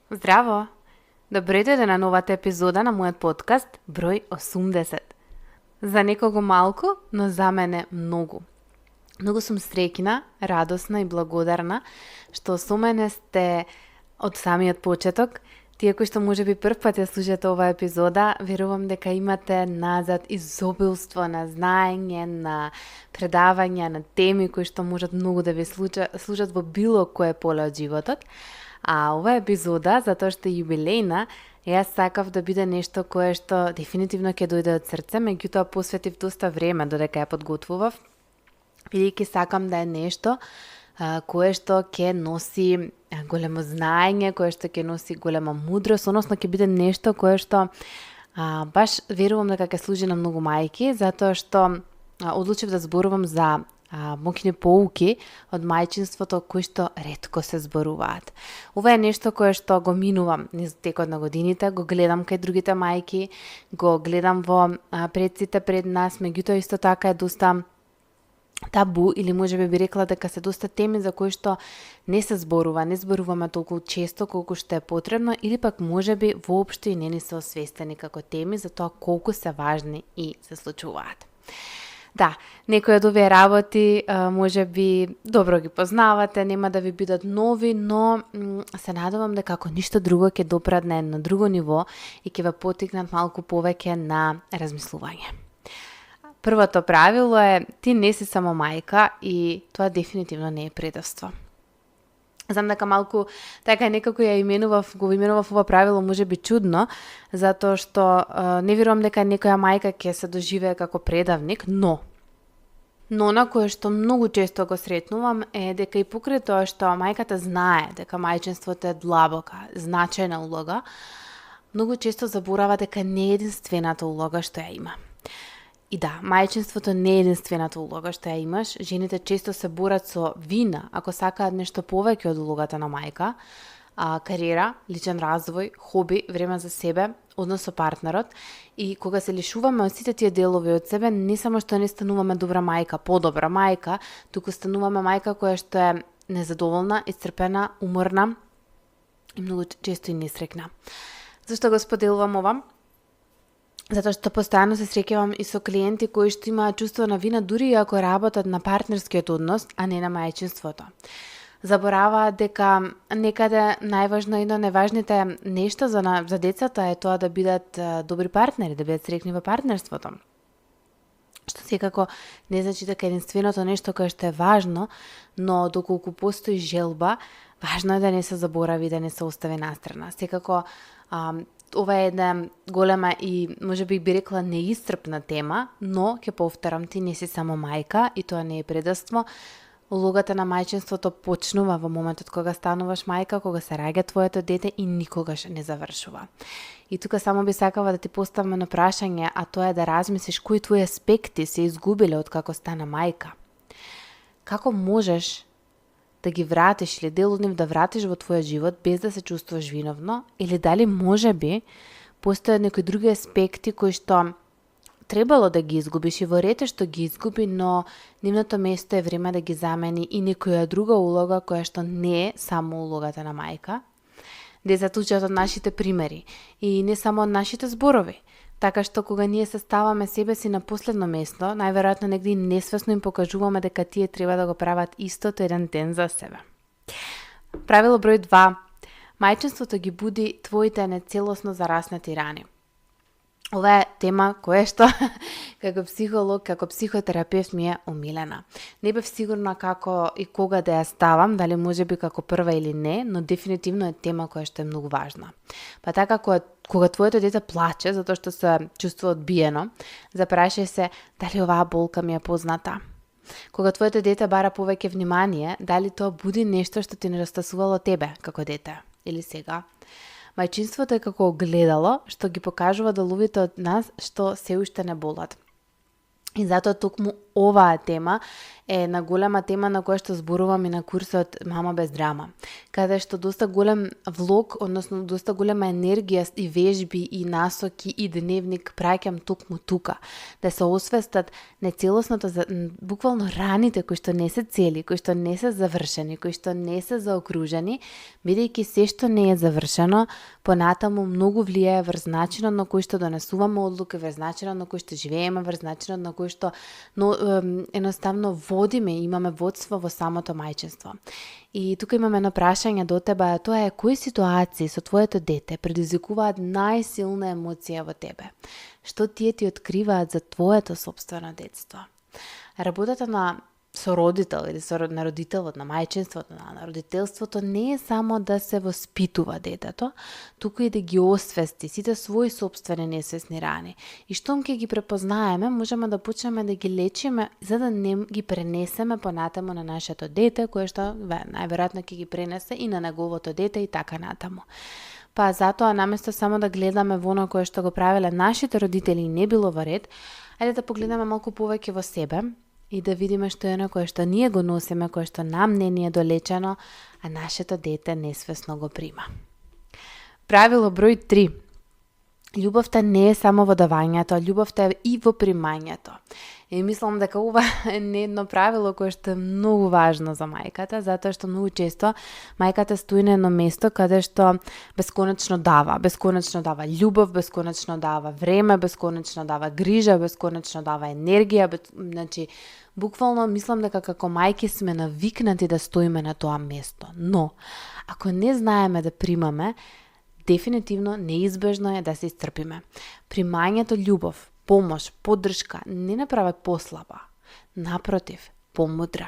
Здраво! Добре дојде на новата епизода на мојот подкаст, број 80. За некого малку, но за мене многу. Многу сум среќна, радосна и благодарна што со мене сте од самиот почеток. Тие кои што можеби прв пат ја слушате оваа епизода, верувам дека имате назад изобилство на знаење, на предавања, на теми кои што можат многу да ви служат во било кое поле од животот. А оваа епизода, затоа што е јубилејна, јас сакав да биде нешто кое што дефинитивно ќе дојде од срце, меѓутоа посветив доста време додека ја подготвував, бидејќи сакам да е нешто кое што ќе носи големо знаење, кое што ќе носи голема мудрост, односно ќе биде нешто кое што баш верувам дека ќе служи на многу мајки, затоа што одлучив да зборувам за моќни поуки од мајчинството кои што ретко се зборуваат. Ова е нешто кое што го минувам низ текот на годините, го гледам кај другите мајки, го гледам во предците пред нас, меѓутоа исто така е доста табу или можеби би рекла дека се доста теми за кои што не се зборува, не зборуваме толку често колку што е потребно или пак можеби воопшто и не ни се освестени како теми за тоа колку се важни и се случуваат. Да, некои од овие работи може би добро ги познавате, нема да ви бидат нови, но се надевам дека ако ништо друго ќе допрадне на друго ниво и ќе ве потикнат малку повеќе на размислување. Првото правило е ти не си само мајка и тоа дефинитивно не е предавство. Знам дека малку така некако го именував ова правило може би чудно, затоа што не верувам дека некоја мајка ќе се доживее како предавник, но на кое што многу често го сретнувам е дека и покрај тоа што мајката знае дека мајчинството е длабока, значајна улога, многу често заборава дека не е единствената улога што ја има. И да, мајчинството не е единствената улога што ја имаш. Жените често се борат со вина ако сакаат нешто повеќе од улогата на мајка, кариера, личен развој, хоби, време за себе, однос со партнерот. И кога се лишуваме од сите тие делови од себе, не само што не стануваме добра мајка, подобра мајка, туку стануваме мајка која што е незадоволна, исцрпена, уморна и многу често и несреќна. Зашто го споделувам ова? Затоа што постојано се среќавам и со клиенти кои што имаат чувство на вина дури и ако работат на партнерскиот однос, а не на мајчинството. Забораваат дека некаде најважно и едно најважните нешта за децата е тоа да бидат добри партнери, да бидат среќни во партнерството. Што секако не значи дека единственото нешто кое што е важно, но доколку постои желба, важно е да не се заборави, да не се остави настрана. Секако ова е една голема и можеби би рекла неисцрпна тема, но ќе повторам, ти не си само мајка и тоа не е предавство. Улогата на мајчинството почнува во моментот кога стануваш мајка, кога се раѓа твоето дете и никогаш не завршува. И тука само би сакала да ти поставам едно прашање, а тоа е да размислиш кои твои аспекти се изгубиле од како стана мајка. Како можеш да ги вратиш или дел од нив да вратиш во твојот живот без да се чувствуваш виновно, или дали можеби постојат некои други аспекти кои што требало да ги изгубиш и во рете што ги изгуби, но нивното место е време да ги замени и некоја друга улога која што не е само улогата на мајка. Децата учат од нашите примери и не само од нашите зборови. Така што кога ние се ставаме себе си на последно место, најверојатно негде несвесно им покажуваме дека тие треба да го прават истото еден ден за себе. Правило број 2. Мајчинството ги буди твоите нецелосно зараснати рани. Ова е тема која што како психолог, како психотерапевт ми е омилена. Не бев сигурна како и кога да ја ставам, дали можеби како прва или не, но дефинитивно е тема која што е многу важна. Па така кога твоето дете плаче затоа што се чувствува одбиено, запрашај се дали оваа болка ми е позната. Кога твоето дете бара повеќе внимание, дали тоа буди нешто што ти недостасувало тебе како дете или сега. Мајчинството е како огледало што ги покажува деловите од нас што се уште не болат. И затоа токму оваа тема е една голема тема на која што зборувам и на курсот Мама без драма, каде што доста голем влог, односно доста голема енергија и вежби и насоки и дневник праќам токму тука, да се освестат нецелосното, буквално раните кои што не се цели, кои што не се завршени, кои што не се заокружени, бидејќи се што не е завршено, понатаму многу влијае врз начинот на кој што донесуваме одлуки, врз начинот на кој што живееме, врз начинот на кој што едноставно водиме, имаме водство во самото мајчинство. И тука имаме едно прашање до тебе, тоа е кои ситуации со твоето дете предизвикуваат најсилна емоција во тебе? Што тие ти откриваат за твоето сопствено детство? Работата со родител или на родителот, на мајчинството, на родителството не е само да се воспитува детето, туку и да ги освести сите своји сопствени несвесни рани. И штом ќе ги препознаеме, можеме да почнеме да ги лечиме, за да не ги пренесеме понатаму на нашето дете, кое што најверојатно ќе ги пренесе и на неговото дете и така натаму. Па затоа, наместо само да гледаме во оно кое што го правеле нашите родители и не било во ред, ајде да погледаме малку повеќе во себе, и да видиме што е на кое што ние го носиме, кое што нам не ни е долечено, а нашето дете несвесно го прима. Правило број 3. Љубовта не е само во давањето, љубовта е и во примањето. И мислам дека ова е едно правило кое што е многу важно за мајката, затоа што многу често мајката стои на едно место каде што бесконечно дава љубов, бесконечно дава време, бесконечно дава грижа, бесконечно дава енергија, значи буквално мислам дека како мајки сме навикнати да стоиме на тоа место. Но ако не знаеме да примаме, дефинитивно неизбежно е да се исцрпиме. Примањето љубов, помош, поддршка не направат послаба, напротив, помудра.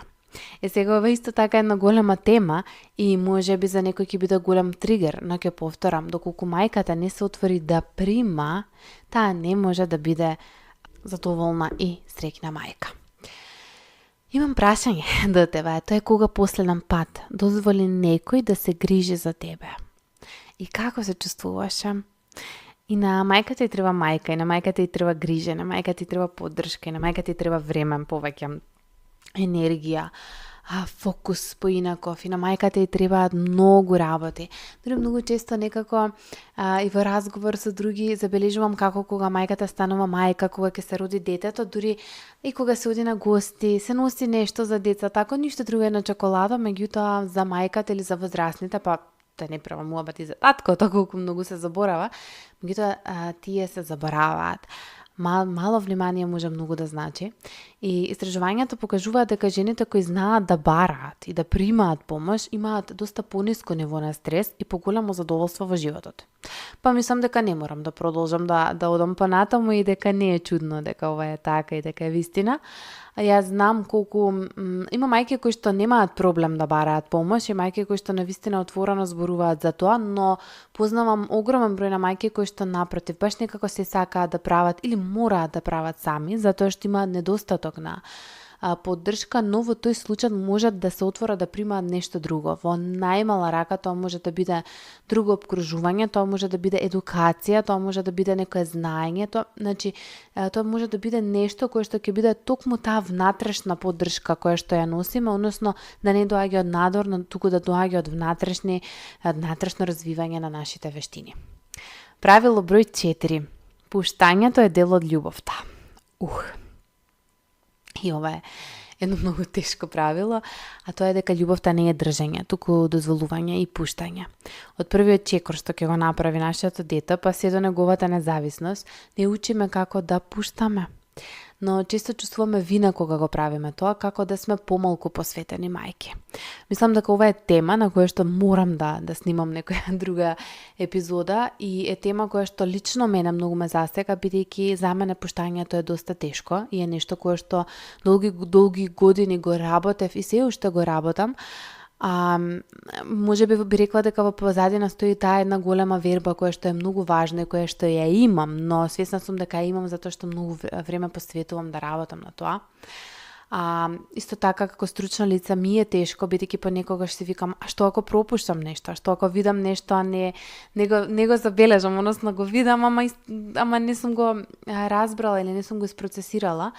Сега ова исто така е една голема тема и може би за некој ќе биде голем тригер, но ќе повторам, доколку мајката не се отвори да прима, таа не може да биде задоволна и среќна мајка. Имам прашање до тебе, тоа е кога последен пат дозволи некој да се грижи за тебе? И како се чувствуваше? И на мајката и треба мајка, и на мајката и треба грижа, на мајката и треба поддршка, и на мајката и треба време, повеќе енергија, фокус поинаков, и на мајката и требаат многу работи. Дори многу често некако и во разговор со други забележувам како кога мајката станува мајка, кога ќе се роди детето, дури и кога се оди на гости, се носи нешто за децата, ако ништо друго е на чоколада, меѓутоа за мајката или за возрастните, па да не правам муабати за таткото, колку многу се заборава, меѓутоа тие се забораваат. Мало внимание може многу да значи. И истражувањето покажуваат дека жените кои знаат да бараат и да примаат помош, имаат доста пониско ниво на стрес и поголемо задоволство во животот. Па мислам дека не морам да продолжам да одам понатаму и дека не е чудно дека ова е така и дека е вистина. Јас знам колку има мајки кои што немаат проблем да бараат помош и мајки кои што навистина отворено зборуваат за тоа, но познавам огромен број на мајки кои што напротив баш некако се сакаат да прават или мораат да прават сами, затоа што имаат недостаток на поддршка, но во тој случај можат да се отворат да примаат нешто друго. Во најмала рака тоа може да биде друго обкружување, тоа може да биде едукација, тоа може да биде некое знаење, тоа може да биде нешто кое што ќе биде токму таа внатрешна поддршка која што ја носиме, односно да не доаѓа од надвор, но туку да доаѓа од внатрешно развивање на нашите вештини. Правило број 4. Пуштањето е дел од љубовта. И ова е едно многу тешко правило, а тоа е дека љубовта не е држење, туку дозволување и пуштање. Од првиот чекор што ќе го направи нашето дете, па се до неговата независност, не учиме како да пуштаме. Но често чувствуваме вина кога го правиме тоа, како да сме помалку посветени мајки. Мислам дека ова е тема на која што морам да снимам некоја друга епизода и е тема која што лично мене многу ме засега, бидејќи за мене пуштањето е доста тешко и е нешто кое што долги години го работев и се уште го работам. Може би рекла дека во позадина стои таа една голема верба која што е многу важна и која што ја имам, но свесна сум дека ја имам затоа што многу време посветувам да работам на тоа. Исто така како стручно лице ми е тешко, бидејќи понекогаш си викам, а што ако пропуштам нешто, а што ако видам нешто, а не го забележам, односно го видам, ама не сум го разбрала или не сум го спроцесирала.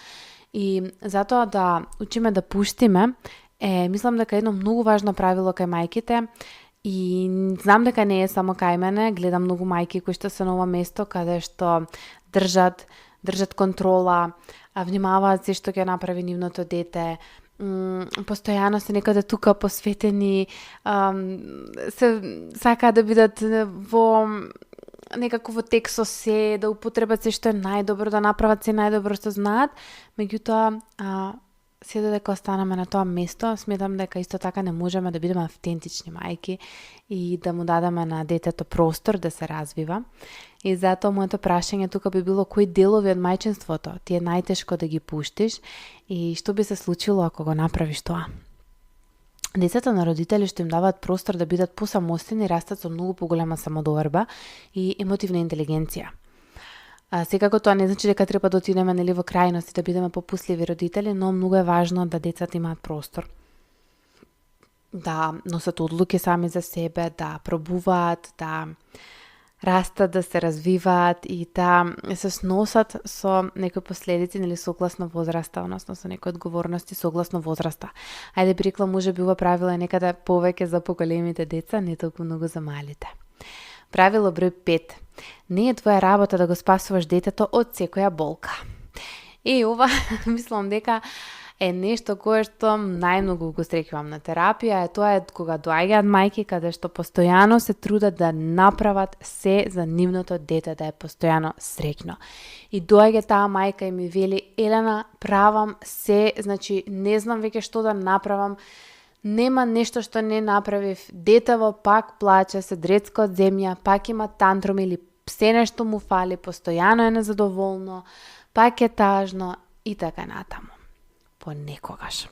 И затоа да учиме да пуштиме, мислам дека едно многу важно правило кај мајките, и знам дека не е само кај мене, гледам многу мајки кои што се на ова место каде што држат контрола, внимаваат се што ќе направи нивното дете, постојано се некаде тука посветени, се сакаат да бидат во некако во тек со се, да употребат се што е најдобро, да направат се најдобро што знаат, меѓутоа се додека останеме на тоа место, сметам дека исто така не можеме да бидеме автентични мајки и да му дадеме на детето простор да се развива. И затоа моето прашање тука би било кои делови од мајчинството ти е најтешко да ги пуштиш и што би се случило ако го направиш тоа. Децата на родители што им даваат простор да бидат посамостојни растат со многу поголема самодоверба и емотивна интелигенција. Секако тоа не значи дека треба да отидеме во крајности да бидеме попусливи родители, но многу е важно да децата имаат простор да носат одлуки сами за себе, да пробуваат, да растат, да се развиваат и да се сносат со некои последици согласно возраста, односно со некои одговорности согласно возраста. Ајде би рекла, можеби ова правило е некаде повеќе за поголемите деца, не толку многу за малите. Правило број 5. Не е твоја работа да го спасуваш детето од секоја болка. И ова мислам дека е нешто кое што најмногу го среќувам на терапија, тоа е кога доаѓаат мајки каде што постојано се трудат да направат се за нивното дете да е постојано среќно. И доаѓа таа мајка и ми вели: Елена, правам се, значи не знам веќе што да направам, нема нешто што не направив, детево пак плаче, се дрецка од земја, пак има тантруми или се нешто му фали, постојано е незадоволно, пак е тажно и така натаму. Понекогаш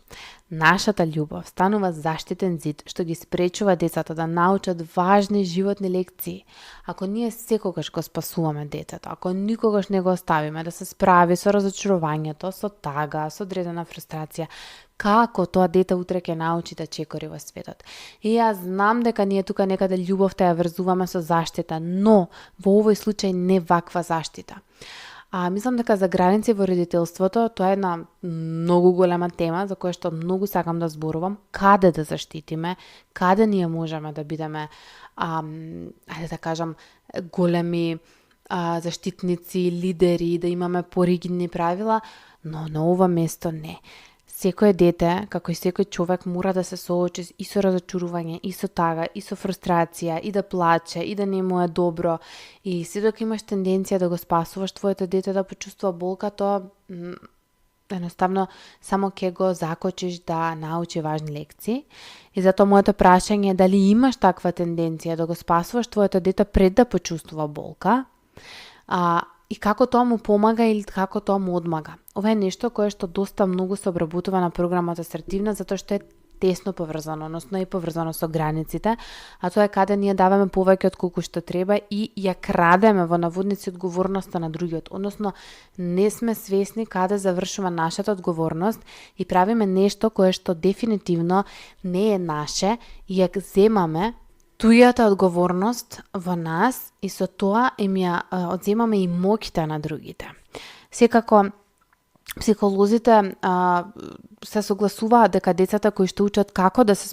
нашата љубов станува заштитен зид што ги спречува децата да научат важни животни лекции. Ако ние секогаш го спасуваме детето, ако никогаш не го оставиме да се справи со разочарувањето, со тага, со одредена фрустрација, како тоа дете утре ќе научи да чекори во светот? И јас знам дека ние тука некаде љубовта ја врзуваме со заштита, но во овој случај не ваква заштита. Мислам дека за граници во родителството тоа е една многу голема тема за која што многу сакам да зборувам, каде да заштитиме, каде ние можеме да бидеме, ајде да кажам, големи заштитници, лидери, да имаме поригидни правила, но на ова место не. Секој дете, како и секој човек, мора да се соочи и со разочарување, и со тага, и со фрустрација, и да плаче, и да не му е добро. И се док имаш тенденција да го спасуваш твоето дете да почувствува болка, тоа едноставно само ќе го закочиш да научи важни лекции. И затоа моето прашање е дали имаш таква тенденција да го спасуваш твоето дете пред да почувствува болка, и како тоа му помага или како тоа му одмага. Ова е нешто кое што доста многу се обработува на програмата Асертивна, затоа што е тесно поврзано, односно и поврзано со границите, а тоа е каде ние даваме повеќе од колку што треба и ја крадеме во наводници одговорноста на другиот, односно не сме свесни каде завршува нашата одговорност и правиме нешто кое што дефинитивно не е наше и ја земаме тујата одговорност во нас и со тоа им ја одземаме и моќта на другите. Секако, психолозите се согласуваат дека децата кои што учат како да се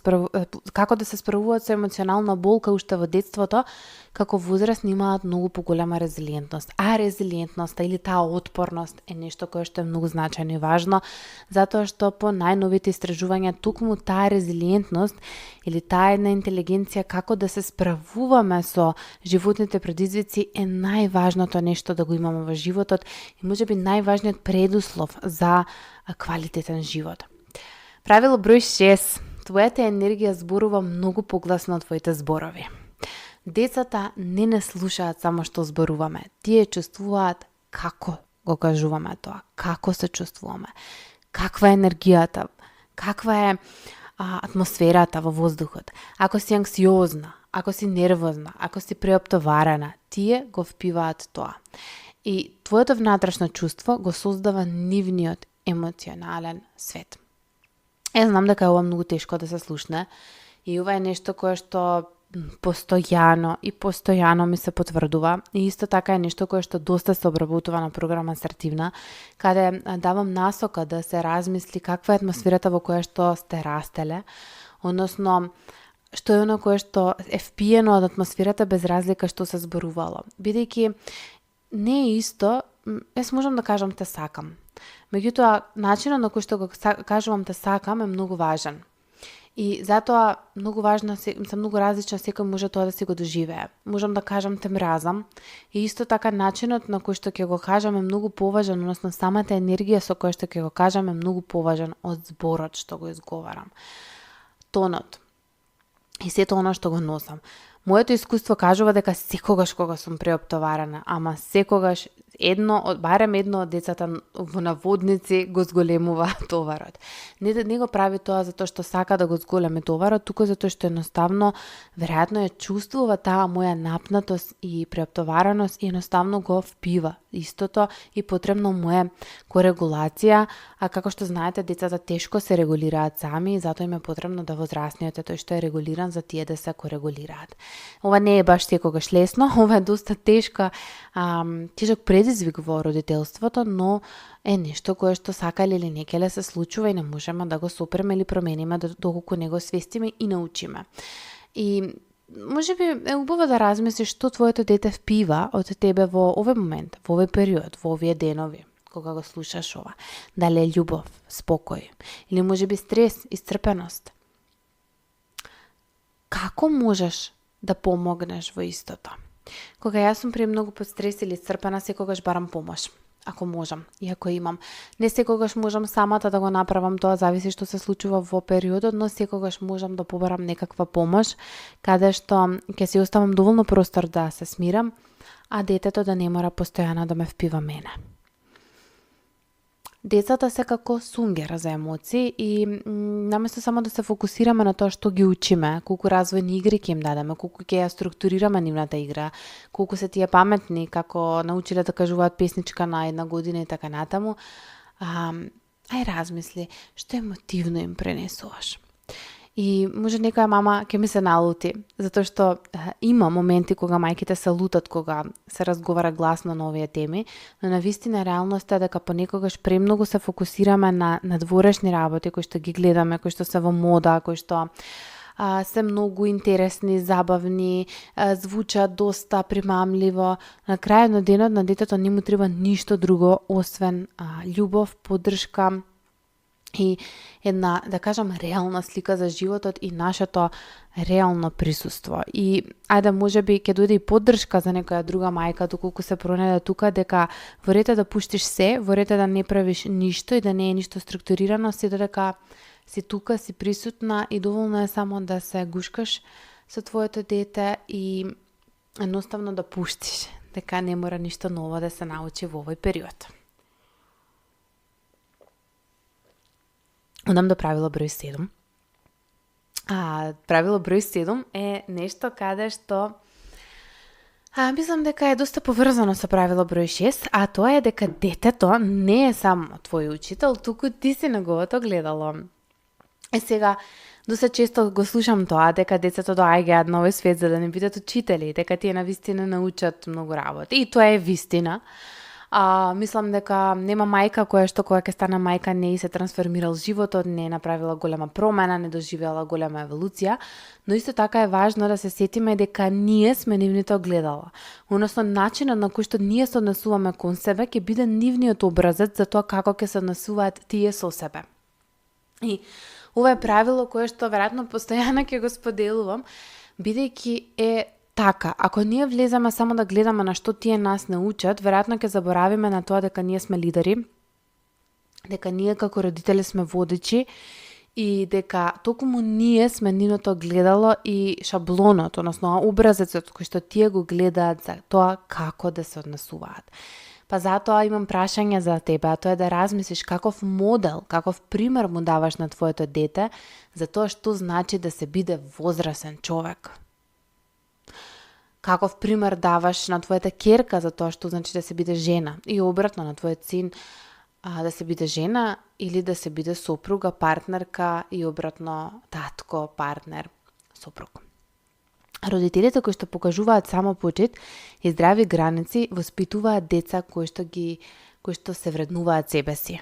справуваат со емоционална болка уште во детството, како возрастни имаат многу поголема резилиентност. А резилиентноста или таа отпорност е нешто кое што е многу значајно и важно, затоа што по најновите истражувања токму таа резилиентност или таа една интелигенција како да се справуваме со животните предизвици е најважното нешто да го имаме во животот и можеби најважниот предуслов за квалитетен живот. Правило број 6. Твојата енергија зборува многу погласно од твоите зборови. Децата не слушаат само што зборуваме. Тие чувствуваат како го кажуваме тоа, како се чувствуваме, каква е енергијата, каква е атмосферата во воздухот. Ако си анксиозна, ако си нервозна, ако си преоптоварена, тие го впиваат тоа. И твоето внатрешно чувство го создава нивниот емоционален свет. Знам дека е ова многу тешко да се слушне и ова е нешто кое што постојано ми се потврдува. И исто така е нешто кое што доста се обработува на програма Асертивна, каде давам насока да се размисли каква е атмосферата во која што сте растеле, односно што е оно кое што е впиено од атмосферата без разлика што се зборувало. Бидејќи не е исто, јас можам да кажам те сакам. Меѓутоа, начинот на кој што го кажувам те сакам е многу важен. И затоа многу важно, сум многу различна, секој може тоа да си го доживее. Можам да кажам те мразам и исто така начинот на кој што ќе го кажам е многу поважен, односно самата енергија со која што ќе го кажам е многу поважен од зборот што го изговарам. Тонот и сето оно што го носам. Моето искуство кажува дека секогаш кога сум преоптоварена, ама секогаш барем едно од децата во наводници го зголемува товарот. Не го прави тоа затоа што сака да го зголеми товарот, туку затоа што едноставно веројатно ја чувствува таа моја напнатост и преоптовареност и едноставно го впива. Истото и потребно му е корегулација, а како што знаете, децата тешко се регулираат сами и затоа им е потребно да возрастниот е тој што е регулиран за тие да се корегулираат. Ова не е баш секогаш лесно, ова е доста тежок предизвик во родителството, но е нешто кое што сакале или некеле се случува и не можеме да го сопреме или промениме доколку не го свестиме и научиме. И може би е убаво да размислиш што твоето дете впива од тебе во овој момент, во овој период, во овие денови, кога го слушаш ова. Дали е љубов, спокој, или може би стрес, исцрпеност. Како можеш да помогнеш во истото? Кога јас сум премногу под стрес или исцрпена, секогаш барам помош. Ако можам, и ако имам. Не секогаш можам самата да го направам, тоа зависи што се случува во периодот, но секогаш можам да побарам некаква помош, каде што ќе си оставам доволно простор да се смирам, а детето да не мора постојано да ме впива мене. Децата се како сунгер за емоции и наместо само да се фокусираме на тоа што ги учиме, колку развојни игри ќе им дадеме, колку ќе ја структурираме нивната игра, колку се тие паметни, како научиле да кажуваат песничка на 1 година и така натаму, ај размисли што емотивно им пренесуваш. И може некоја мама ќе ми се налути, затоа што има моменти кога мајките се лутат кога се разговара гласно на овие теми, но навистина реалноста е дека понекогаш премногу се фокусираме на надворешни работи кои што ги гледаме, кои што се во мода, кои што се многу интересни, забавни, звучат доста примамливо. На крајот на денот на детето не му треба ништо друго освен љубов, поддршка и една, да кажам, реална слика за животот и нашето реално присуство. И ајде, може би ќе дојде и поддршка за некоја друга мајка доколку се пронеде тука дека во ред да пуштиш се, во ред да не правиш ништо и да не е ништо структурирано, се додека си тука, си присутна и доволно е само да се гушкаш со твоето дете и едноставно да пуштиш, дека не мора ништо ново да се научи во овој период. Одам до правило број 7. Правило број 7 е нешто каде што мислам дека е доста поврзано со правило број 6, а тоа е дека детето не е само твој учител, туку ти си неговото гледало. Сега, доста често го слушам тоа, дека децата доаѓаат на овој свет за да не бидат учители, дека тие навистина научат многу работи. И тоа е вистина. Мислам дека нема мајка која што кога ќе стане мајка не и се трансформирал животот, не е направила голема промена, не доживела голема еволуција, но исто така е важно да се сетиме дека ние сме нивните огледала. Односно, начинот на кој што ние се однесуваме кон себе ќе биде нивниот образец за тоа како ќе се однесуваат тие со себе. И ова е правило кое што веројатно постојано ќе го споделувам, бидејќи е така, ако ние влеземе само да гледаме на што тие нас научат, веројатно ќе заборавиме на тоа дека ние сме лидери, дека ние како родители сме водичи и дека токму ние сме нивното гледало и шаблонот, односно образецот кој што тие го гледаат за тоа како да се однесуваат. Па затоа имам прашање за тебе, а тоа е да размислиш каков модел, каков пример му даваш на твоето дете за тоа што значи да се биде возрасен човек. Каков пример даваш на твојата ќерка за тоа што значи да се биде жена и обратно на твојот син да се биде жена или да се биде сопруга, партнерка и обратно татко, партнер, сопруг. Родителите кои што покажуваат самопочит и здрави граници воспитуваат деца кои што се вреднуваат себе си.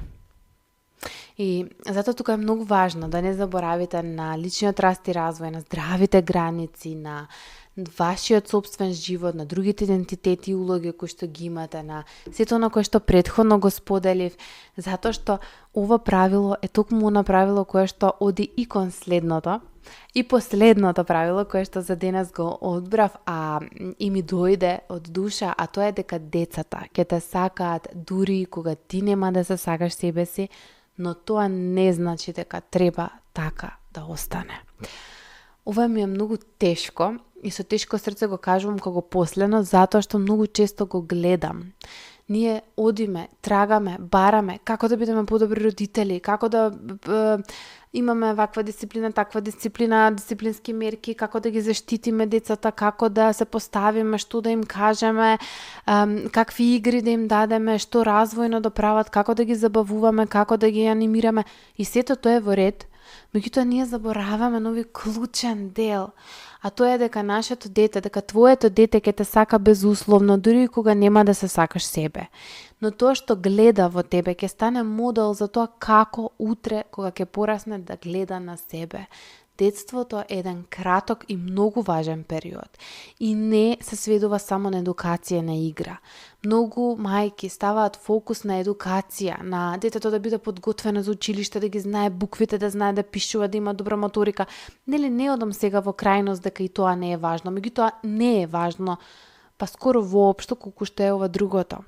И затоа тука е многу важно да не заборавите на личниот раст и развој, на здравите граници, на вашиот собствен живот, на другите идентитети и улоги кои што ги имате, на сето на кое што претходно го споделив, затоа што ова правило е токму на правило кое што оди и кон следното и последното правило кое што за денес го одбрав, и ми дојде од душа, а тоа е дека децата ќе те сакаат дури кога ти нема да се сакаш себе си, но тоа не значи дека треба така да остане. Ова ми е многу тешко и со тешко срце го кажувам како последно, затоа што многу често го гледам. Ние одиме, трагаме, бараме како да бидеме подобри родители, како да имаме ваква дисциплина, таква дисциплина, дисциплински мерки, како да ги заштитиме децата, како да се поставиме, што да им кажеме, какви игри да им дадеме, што развојно да прават, како да ги забавуваме, како да ги анимираме. И сето тоа е во ред, меѓутоа ние забораваме на овој клучен дел, а тоа е дека нашето дете, дека твоето дете ќе те сака безусловно, дури и кога нема да се сакаш себе. Но тоа што гледа во тебе ќе стане модел за тоа како утре, кога ќе порасне, да гледа на себе. Детството е еден краток и многу важен период и не се сведува само на едукација на игра. Многу мајки ставаат фокус на едукација, на детето да биде подготвено за училиште, да ги знае буквите, да знае да пишува, да има добра моторика. Не одам сега во крајност дека и тоа не е важно, меѓутоа не е важно, па скоро воопшто колку што е ова другото.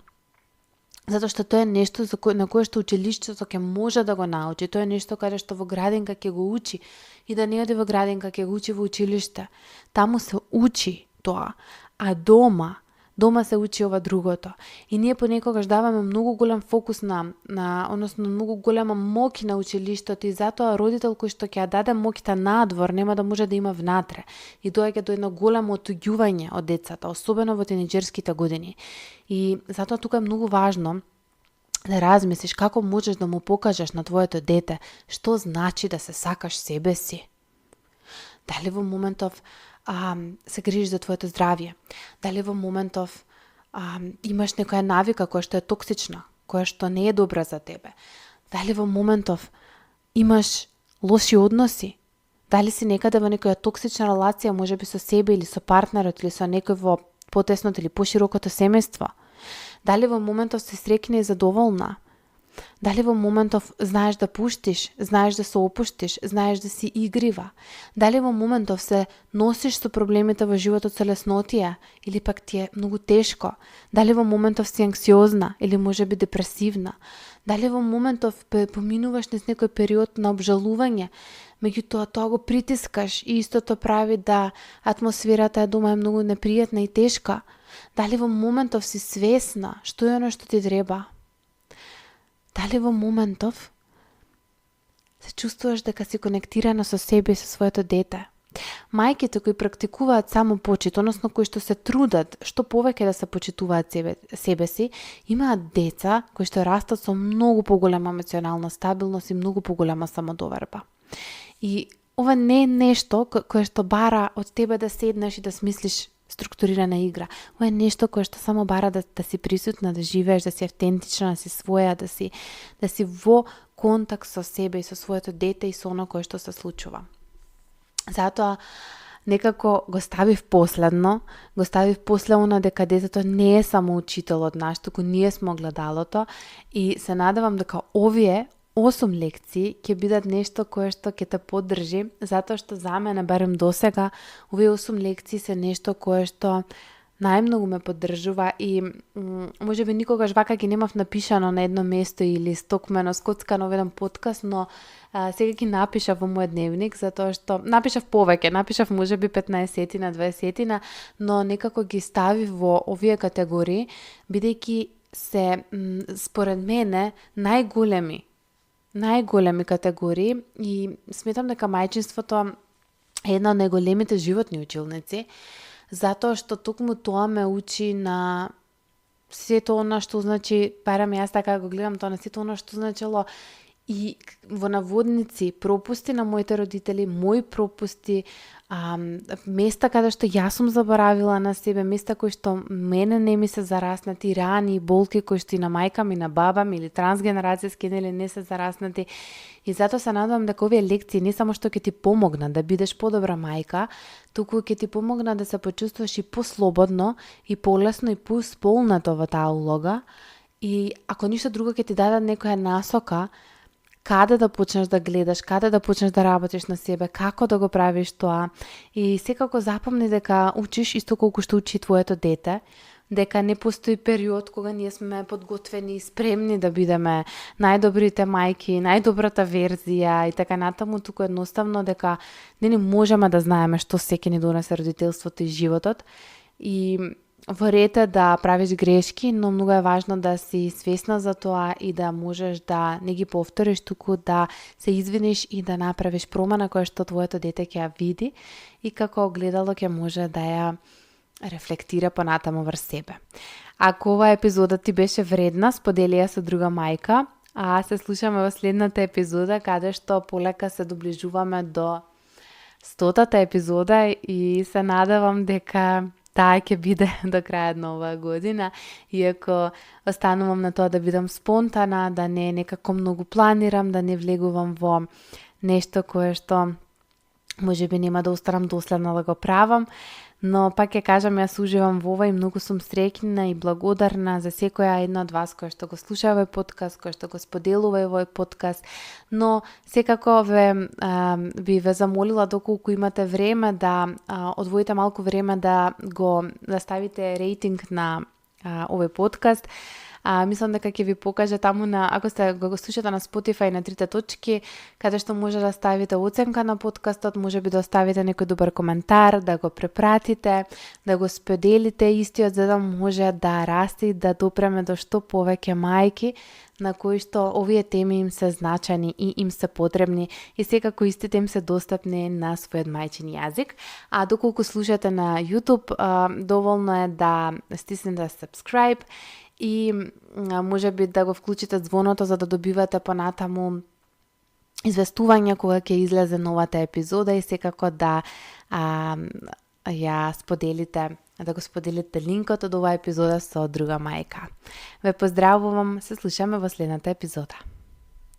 Затоа што тоа е нешто на кое што училиштето ќе може да го научи. Тоа е нешто каде што во градинка ќе го учи и да не оди во градинка, ќе го учи во училиште. Таму се учи тоа, а дома се учи ова другото. И ние понекогаш даваме многу голем фокус односно многу голема моќ на училиштето и затоа родител кој што ќе ја даде моќта надвор нема да може да има внатре. И доаѓа до едно големо отуѓување од децата, особено во тинеџерските години. И затоа тука е многу важно да размислиш како можеш да му покажеш на твоето дете што значи да се сакаш себе си. Дали во моментов се грижиш за твоето здравје? Дали во моментов имаш некоја навика која што е токсична, која што не е добра за тебе? Дали во моментов имаш лоши односи? Дали си некаде во некоја токсична релација, можеби со себе или со партнерот или со некој во потесното или поширокото семејство? Дали во моментов си среќна и задоволна? Дали во моментов знаеш да пуштиш, знаеш да се опуштиш, знаеш да си игрива? Дали во моментов се носиш со проблемите во животот со леснотија или пак ти е многу тешко? Дали во моментов си анксиозна или можеби депресивна? Дали во моментов поминуваш низ некој период на обжалување, меѓутоа тоа го притискаш и истото прави да атмосферата дома е многу непријатна и тешка? Дали во моментов си свесна што е оно што ти треба? Дали во моментов се чувствуваш дека си конектирана со себе и со своето дете? Мајките кои практикуваат само почит, односно кои што се трудат што повеќе да се почитуваат себе си, имаат деца кои што растат со многу поголема емоционална стабилност и многу поголема самодоверба. И ова не е нешто кое што бара од тебе да седнеш и да смислиш структурирана игра. Ова е нешто кое што само бара да си присутна, да живееш, да си автентична, да си своја, да си во контакт со себе и со своето дете и со оно кое што се случува. Затоа некако го ставив последно, после она дека детето не е само учител од нас, туку ние сме огледалото и се надевам дека овие 8 лекции ќе бидат нешто кое што ќе те поддржи, затоа што за мене, барем досега, овие 8 лекции се нешто кое што најмногу ме поддржува и можеби никогаш вака ги немав напишано на едно место или стокмено скоцкано во еден подкаст, но сега ги напишав во мојот дневник, затоа што напишав повеќе, напишав можеби 15-тина, 20-тина, но некако ги ставив во овие категории, бидејќи се според мене најголеми категории и сметам дека мајчинството е една од најголемите животни училници, затоа што токму тоа ме учи на сето она што значи, барам јас така го гледам тоа, на сето она што значило и во наводници пропусти на моите родители, мои пропусти, места каде што јас сум заборавила на себе, места кои што мене не ми се зараснати, рани и болки кои што и на мајка ми, на баба ми или трансгенерацијски или не се зараснати. И затоа се надевам дека овие лекции не само што ќе ти помогнат да бидеш подобра мајка, туку ќе ти помогнат да се почувствуваш и послободно, и полесно, и поисполнето во таа улога. И ако ништо друго ќе ти дадат некоја насока каде да почнеш да гледаш, каде да почнеш да работиш на себе, како да го правиш тоа. И секако запомни дека учиш исто колку што учи твоето дете, дека не постои период кога ние сме подготвени и спремни да бидеме најдобрите мајки, најдобрата верзија и така натаму, туку едноставно дека не можеме да знаеме што се ќе ни донесе родителството и животот. И во ред е да правиш грешки, но многу е важно да си свесна за тоа и да можеш да не ги повториш, туку да се извиниш и да направиш промена која што твоето дете ќе ја види и како огледало ќе може да ја рефлектира понатаму врз себе. Ако оваа епизода ти беше вредна, сподели ја со друга мајка, а се слушаме во следната епизода каде што полека се доближуваме до 100-та епизода и се надевам дека таа ќе биде до крајот на оваа година, иако останувам на тоа да бидам спонтана, да не некако многу планирам, да не влегувам во нешто кое што можеби нема да останам доследна да го правам, но пак ќе кажам, јас уживам во ова и многу сум среќна и благодарна за секоја една од вас која што го слуша овој подкаст, која што го споделува овој подкаст, но секако би ве замолила доколку имате време да одвоите малку време да ставите рейтинг на овој подкаст. Мислам дека ќе ви покаже таму ако сте го слушате на Spotify на 3 точки, каде што може да ставите оценка на подкастот, може би да оставите некој добар коментар, да го препратите, да го споделите истиот, за да може да расте и да допреме до што повеќе мајки на кои што овие теми им се значајни и им се потребни и секако истите им се достапни на својот мајчин јазик. А доколку слушате на YouTube, доволно е да стиснете subscribe и може би да го вклучите звоното за да добивате понатаму известување кога ќе излезе новата епизода и секако да ја споделите, да го споделите линкот од оваа епизода со друга мајка. Ве поздравувам, се слушаме во следната епизода.